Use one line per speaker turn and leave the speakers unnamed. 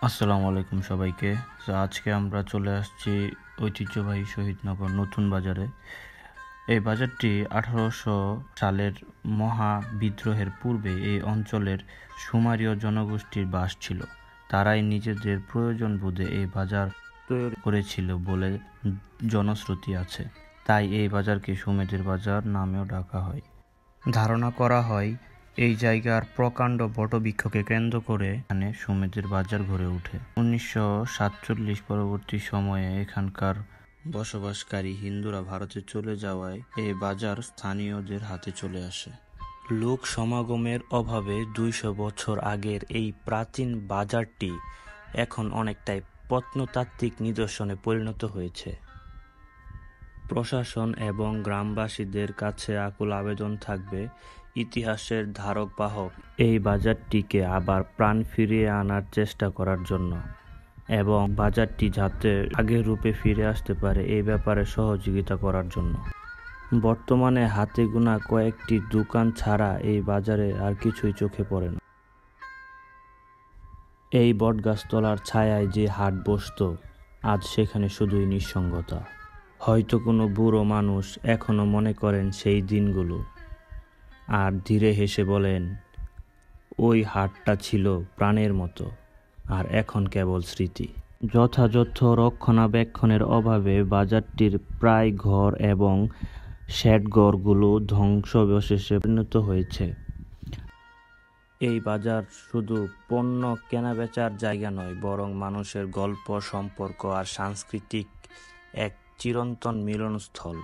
আসসালামু আলাইকুম সবাইকে। আজকে আমরা চলে আসছি ঐতিহ্যবাহী শহীদনগর নতুন বাজারে। এই বাজারটি 1800 সালের মহা বিদ্রোহের পূর্বে এই অঞ্চলের সুমারীয় জনগোষ্ঠীর বাস ছিল। তারাই নিজেদের প্রয়োজন বোধে এই বাজার তৈরি করেছিল বলে জনশ্রুতি আছে। তাই এই বাজারকে সুমেদের বাজার নামেও ডাকা হয়। ধারণা করা হয় এই জায়গার প্রকাণ্ড বটবৃক্ষকে কেন্দ্র করে এখানে সুমেদের বাজার গড়ে ওঠে। 1947 পরবর্তী সময়ে এখানকার বসবাসকারী হিন্দুরা ভারতে চলে যাওয়ায় এই বাজার স্থানীয়দের হাতে চলে আসে। লোক সমাগমের অভাবে 200 বছর আগের এই প্রাচীন বাজারটি এখন অনেকটাই প্রত্নতাত্ত্বিক নিদর্শনে পরিণত হয়েছে। প্রশাসন এবং গ্রামবাসীদের কাছে আকুল আবেদন থাকবে ইতিহাসের ধারক বাহক এই বাজারটিকে আবার প্রাণ ফিরিয়ে আনার চেষ্টা করার জন্য এবং বাজারটি যাতে আগের রূপে ফিরে আসতে পারে এই ব্যাপারে সহযোগিতা করার জন্য। বর্তমানে হাতে গোনা কয়েকটি দোকান ছাড়া এই বাজারে আর কিছুই চোখে পড়ে না। এই বটগাছতলার ছায়ায় যে হাট বসত, আজ সেখানে শুধুই নিঃসঙ্গতা। হয়তো কোনো বুড়ো মানুষ এখনো মনে করেন সেই দিনগুলো, আর ধীরে হেসে বলেন, ওই হাটটা ছিল প্রাণের মতো, আর এখন কেবল স্মৃতি। যথাযথ রক্ষণাবেক্ষণের অভাবে বাজারটির প্রায় ঘর এবং শেডঘরগুলো ধ্বংসাবশেষে পরিণত হয়েছে। এই বাজার শুধু পণ্য কেনাবেচার জায়গা নয়, বরং মানুষের গল্প, সম্পর্ক আর সাংস্কৃতিক এক চিরন্তন মিলনস্থল।